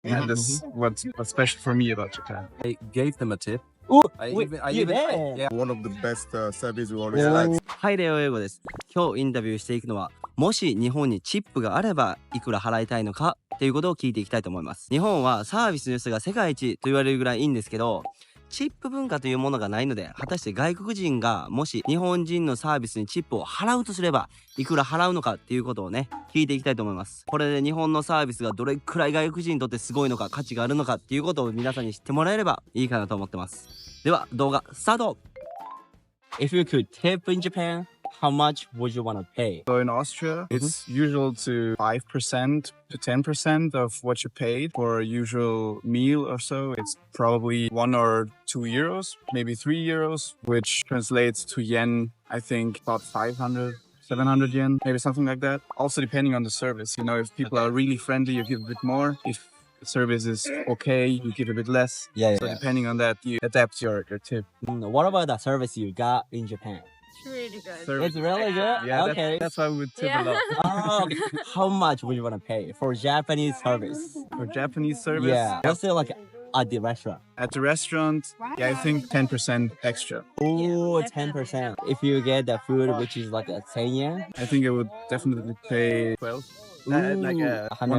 And that's what's special for me about Japan. I gave them a tip. Ooh, I wait, even, I you even, I- there? yeah. One of the best service we always had. はい、レオ英語です。今日インタビューしていくのは、もし日本にチップがあればいくら払いたいのかっていうことを聞いていきたいと思います。日本はサービスの良さが世界一と言われるぐらいいいんですけど、チップ文化というものがないので、果たして外国人がもし日本人のサービスにチップを払うとすればいくら払うのかっていうことをね、聞いていきたいと思います。これで日本のサービスがどれくらい外国人にとってすごいのか、価値があるのかっていうことを皆さんに知ってもらえればいいかなと思ってます。では動画スタート。 If you could tip in Japan, how much would you want to pay? So in Austria, it's usual to 5% to 10% of what you paid for a usual meal or so. It's probably 1 or 2 euros, maybe 3 euros, which translates to yen, I think about 500, 700 yen, maybe something like that. Also depending on the service. You know, if people are really friendly, you give a bit more. If the service is okay, you give a bit less. So depending on that, you adapt your tip. What about the service you got in Japan? It's really good. Service. It's really good? Yeah, Okay. that's why we would tip a lot. Oh, how much would you want to pay for Japanese service? For Japanese service, Yeah. Let's say like at the restaurant. at the restaurant, yeah, I think 10% extra. Oh, 10%. If you get the food which is like a 10 yen? I think I would definitely pay 12. Like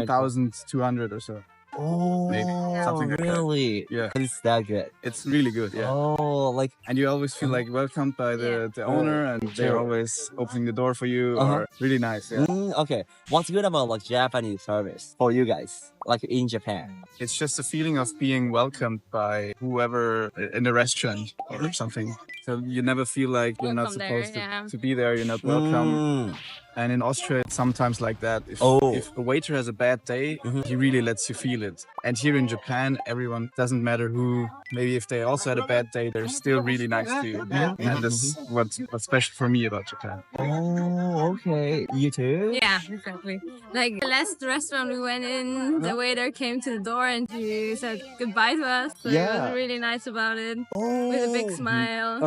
1,200 or so. Oh, Maybe, something like that. really? Yeah. It's that good. It's really good, yeah. Oh, like And you always feel like welcomed by the owner, and they're always opening the door for you. Or really nice, yeah. okay. What's good about like Japanese service for you guys, like in Japan? It's just a feeling of being welcomed by whoever in the restaurant or something. So you never feel like you're not Welcome there, supposed yeah. to be there, you're not welcome. And in Austria, it's sometimes like that. If a waiter has a bad day, he really lets you feel it. And here in Japan, everyone, doesn't matter who, maybe if they also had a bad day, they're still really nice to you. And that's what's special for me about Japan. Oh, okay. You too? Yeah, exactly. Like the last restaurant we went in, the waiter came to the door and he said goodbye to us. So he was really nice about it. With a big smile.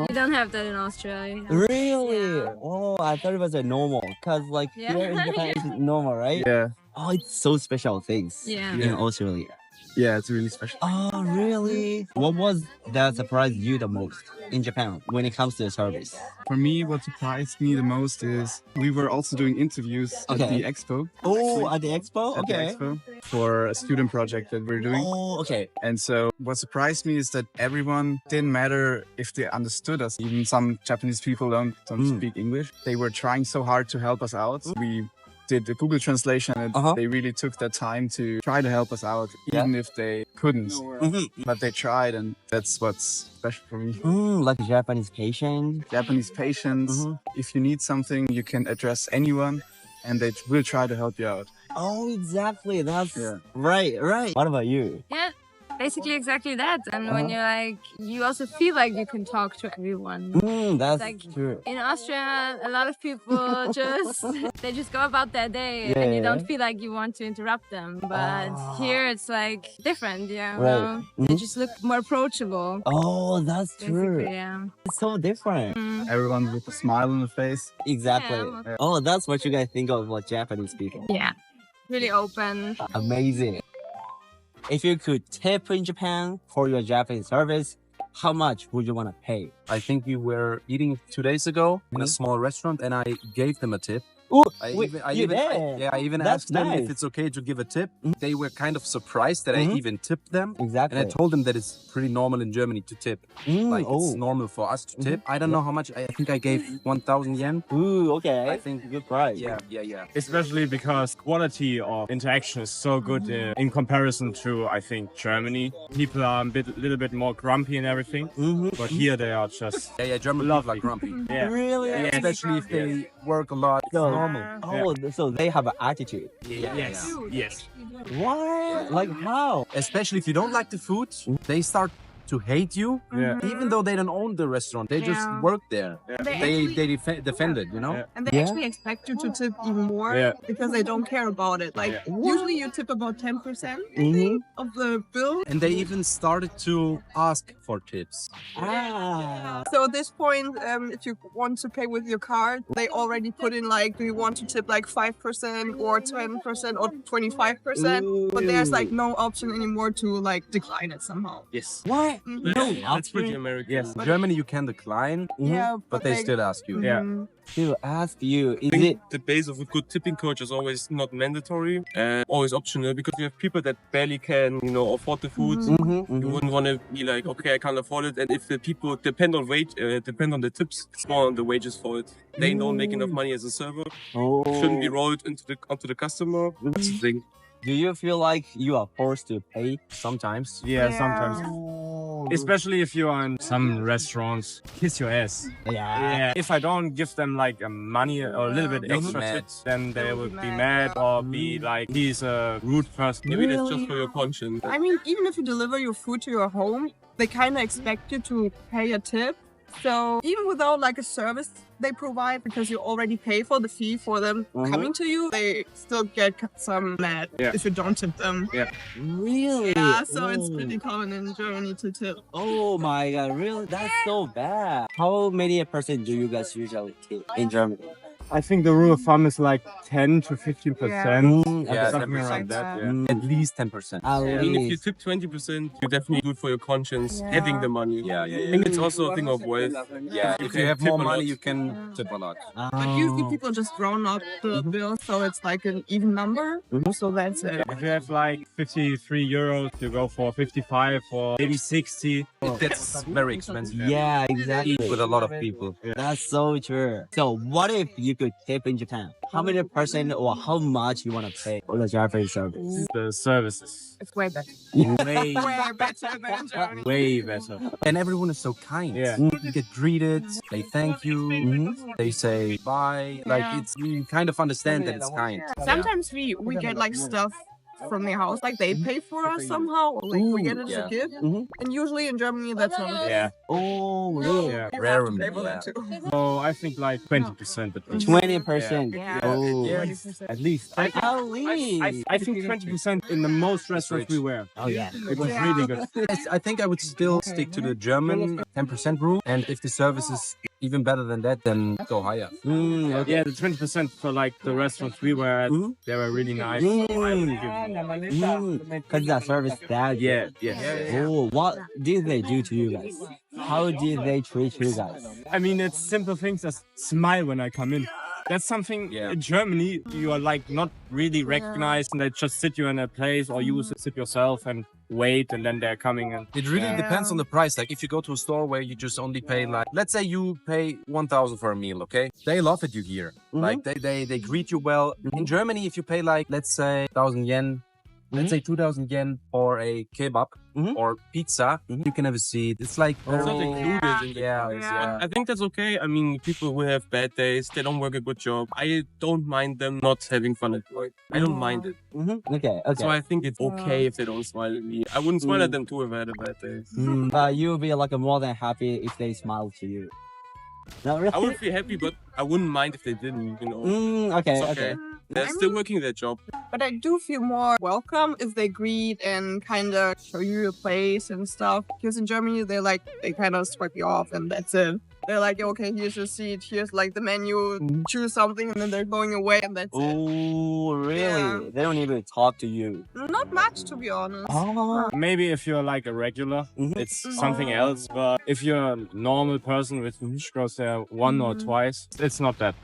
You don't have that in Austria. Really? Yeah. Oh, I thought it was a normal, cause like Yeah. here in Japan it's normal, right? Yeah, Oh, it's so special things Yeah. in Australia. yeah, it's really special. Oh, really? What was that surprised you the most in Japan when it comes to the service? For me, what surprised me the most is we were also doing interviews at Okay. the expo. Oh, at the expo? At the Okay. expo for a student project that we're doing. Oh, okay. And so what surprised me is that everyone, didn't matter if they understood us. Even some Japanese people don't speak English. They were trying so hard to help us out. We did the Google translation and they really took their time to try to help us out, even if they couldn't. But they tried, and that's what's special for me. Like Japanese patient. Japanese patience. If you need something, you can address anyone and they will try to help you out. Oh, exactly. That's right. What about you? Yeah. Basically exactly that. And when you're like, you also feel like you can talk to everyone. That's Like, true. In Austria, a lot of people they just go about their day and you don't feel like you want to interrupt them. But here it's like different, you know? They just look more approachable. Oh, that's true. Basically, yeah. It's so different. Everyone with a smile on the face. Exactly. Yeah. Oh, that's what you guys think of like Japanese people. Yeah. Really open. Amazing. If you could tip in Japan for your Japanese service, how much would you want to pay? I think we were eating 2 days ago in a small restaurant, and I gave them a tip. Oh, I you even That's asked them nice. if it's okay to give a tip. They were kind of surprised that I even tipped them. Exactly. And I told them that it's pretty normal in Germany to tip. Like it's normal for us to tip. I don't know how much. I think I gave 1,000 yen. Ooh, okay. I think good price. Yeah. Especially because quality of interaction is so good in comparison to, I think, Germany. People are little bit more grumpy and everything, but here they are just Yeah, German people are grumpy. yeah. Really? Yeah, especially if they work a lot. It's normal. Oh, so they have an attitude. Yes. What? Like how? Especially if you don't like the food, they start to hate you, even though they don't own the restaurant. They just work there. They defend it, you know. And they actually expect you to tip even more because they don't care about it. Like usually you tip about 10% of the bill. And they even started to ask for tips. So at this point, if you want to pay with your card, they already put in like, do you want to tip like 5% or 10% or 25%? But there's like no option anymore to like decline it somehow. Yes. What? No, That's pretty American. Yes. In Germany, you can decline, but they still ask you. Yeah. To ask you, is I think it? the base of a good tipping culture is always not mandatory and always optional, because you have people that barely can, afford the food. You wouldn't want to be like, okay, I can't afford it. And if the people depend on the tips, it's more on the wages for it. They don't make enough money as a server. It shouldn't be rolled onto the customer. That's the thing. Do you feel like you are forced to pay? Sometimes. Yeah, sometimes. Especially if you are in some restaurants, kiss your ass. Yeah. If I don't give them like money or a little bit extra tips, then they will be mad or be like, he's a rude person. Maybe that's just for your conscience. I mean, even if you deliver your food to your home, they kind of expect you to pay a tip. So even without like a service they provide, because you already pay for the fee for them coming to you, they still get some mad if you don't tip them. Yeah. Really? Yeah, so it's pretty common in Germany to tip. Oh my god, really? That's so bad. How many percent do you guys usually tip in Germany? I think the rule of thumb is like 10 to 15%. Yeah, something around that. Yeah. At least 10%. At I mean, if you least. tip 20%, you definitely do it for your conscience, having the money. Yeah. I think it's also a thing of wealth. Yeah, if you have more money, you can tip a lot. But usually people just round up the bill, so it's like an even number. So that's it. If you have like 53 euros, you go for 55 or maybe 60. That's very expensive. Yeah, exactly. With a lot of people. That's so true. So what if you could tip in Japan? How many percent or how much you want to pay for the Japanese service? The services. It's way better. Way, Way better than Germany. way better. And everyone is so kind. Yeah. You get greeted, they thank you, they say bye. Like you kind of understand that it's kind. Sometimes we get like stuff from their house, like they pay for us somehow, or like we get it as a gift. And usually in Germany that's not. Yeah. Oh, really? Yeah. Rarely. Pay for that too. So I think like 20% at least. 20%. Yeah. Oh, At least. at least. I think 20% in the most restaurants we were. Oh yeah. It was really good. I think I would still stick to the German 10% rule. And if the service is even better than that, then go higher. Okay. Yeah, the 20% for like the restaurants we were at, they were really nice. Because that service that good. Yeah. Oh, what did they do to you guys? How did they treat you guys? I mean, it's simple things as smile when I come in. That's something in Germany you are like not really recognized, and they just sit you in a place, or you sit yourself and wait, and then they're coming in. It really depends on the price. Like if you go to a store where you just only pay like, let's say you pay 1,000 for a meal, okay? They laugh at you here. Like they greet you well. In Germany, if you pay like, let's say 1,000 yen, let's say 2,000 yen for a kebab or pizza, you can have a seat. It's like It's not included in the price. Yeah. I think that's okay. I mean, people who have bad days, they don't work a good job. I don't mind them not having fun at work. I don't mind it. Okay. So I think it's okay if they don't smile at me. I wouldn't smile at them too if I had a bad day. But you'll be like more than happy if they smile to you. Not really? I would feel happy, but I wouldn't mind if they didn't, Okay, It's okay. They're still working their job. But I do feel more welcome if they greet and kind of show you your place and stuff. Because in Germany, they kind of swipe you off and that's it. They're like, okay, here's your seat, here's like the menu, choose something, and then they're going away and that's it. Oh, really? Yeah. They don't even talk to you. Not much, to be honest. Oh. Maybe if you're like a regular, it's something else. But if you're a normal person with goes there one or twice, it's not that.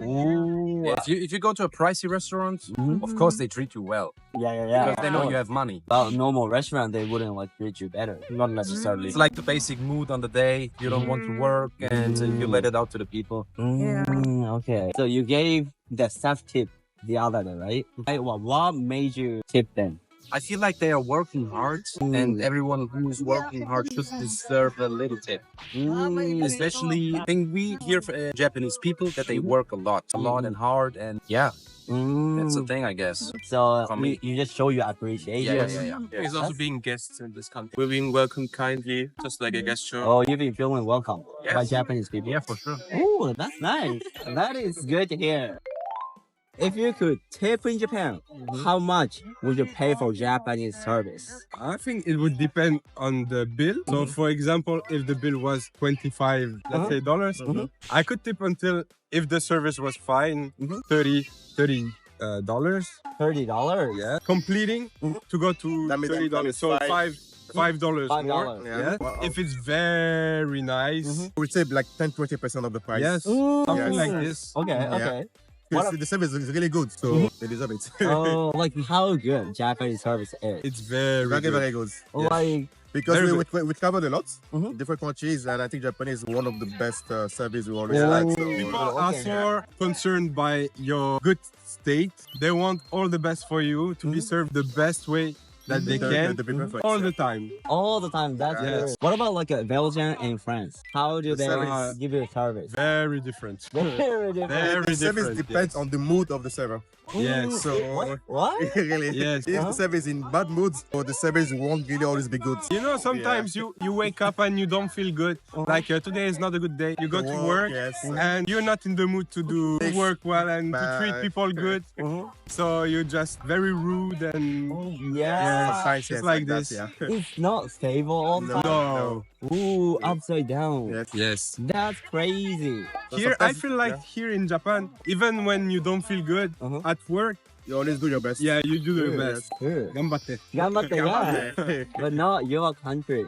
Ooh. Yeah, if you go to a pricey restaurant, of course they treat you well. Yeah. Because they know you have money. But normal restaurant, they wouldn't like treat you better. Not necessarily. It's like the basic mood on the day. You don't want to work and you let it out to the people. Okay. So you gave the staff tip the other day, right? What made you tip them? I feel like they are working hard, and everyone who's working hard should deserve a little tip. Especially, I think we hear from Japanese people that they work a lot and hard, and yeah, that's the thing, I guess. So For me. you just show your appreciation. Yeah. It's also being guests in this country. We're being welcomed kindly, just like a gesture. Oh, you've been feeling welcome by Japanese people. Yeah, for sure. Oh, that's nice. That is good to hear. If you could tip in Japan, how much would you pay for Japanese service? I think it would depend on the bill. So, for example, if the bill was $25, let's say dollars, I could tip until if the service was fine, $30. $30? Yeah, completing to go to That means $30. So $5 more. Yeah. Wow. If it's very nice, I would say like 10-20% of the price. yes, something Yes. like this. Okay. Because the service is really good, so they deserve it. Oh, like how good Japanese service is. It's very very, good. very good. Like, Because Very we traveled a lot, different countries, and I think Japan is one of the best service we always had. So, People are so concerned by your good state. They want all the best for you to be served the best way that they can the perfect, all yeah. the time. all the time, that's Yes. good. What about like Belgium and France? How do they service. give you service? Very different. Very different. Very The service different. depends on the mood of the server. Yes. So What? really, Yes. if the service is in bad mood, or the service won't really always be good. You know, sometimes you wake up and you don't feel good. Like today is not a good day. You go to work Yes. and you're not in the mood to do work well and to treat people good. So you're just very rude and Yeah. Sometimes, it's yes, like that, this. yeah. It's not stable all the time. no. Ooh, upside down. Yes. Yes. That's crazy. Here, I sometimes- feel like here in Japan, even when you don't feel good at work, You always do your best. yeah, you do your best. Good. Gambatte. Ganbatte, yeah. But not your country.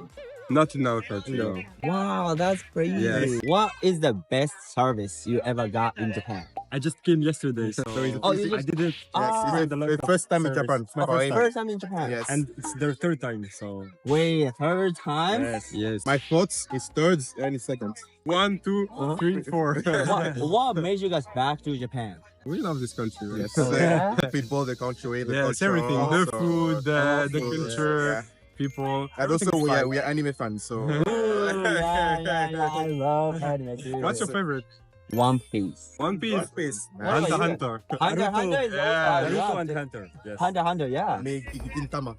Not in our country. No. Wow, that's crazy. Yes. What is the best service you ever got in Japan? I just came yesterday, so Oh, you I just didn't. Ah, Yes, the first time in service. Japan. My for him. first time in Japan. Yes. And it's their third time, so Wait, third time? Yes. My thoughts is third and it's second. 1, 2, 3, 4. What made you guys back to Japan? We love this country. Right? Yes. Yeah. People, the country, the Yes, culture. everything. The so- food, the food, culture, yeah. people. And also everything's fine. we are anime fans, so Ooh, yeah. I love anime too. What's your favorite? One Piece. One Piece. What Hunter about you? Hunter. Hunter is Yeah, Naruto also and Hunter. Yes. Hunter, yeah. May Gintama.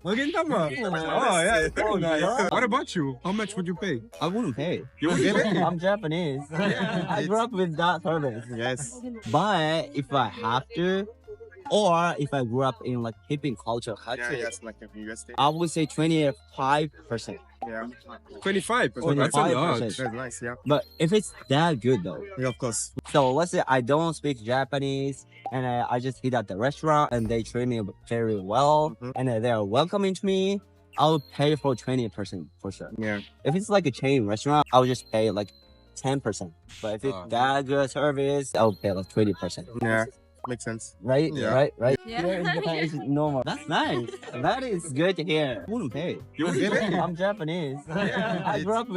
Gintama. Oh yeah, Oh, nice. yeah. What about you? How much would you pay? I wouldn't pay. You would pay? I'm Japanese. I grew up with that service. Yes. But if I have to, or if I grew up in like hippie culture Yeah, country, yes, like in US. I would say 25%. Yeah. 25. Oh, that's a lot. 25%. That's nice, yeah. But if it's that good though, Yeah, of course. so let's say I don't speak Japanese and I just eat at the restaurant and they treat me very well and they're welcoming to me, I'll pay for 20% for sure. Yeah. If it's like a chain restaurant, I'll just pay like 10%. But if it's that good service, I'll pay like 20%. Yeah. Makes sense. Right? Yeah. Right? Yeah. Here in Japan, it's normal. That's nice. That is good to hear. I wouldn't pay. You would pay? I'm Japanese. I grew up with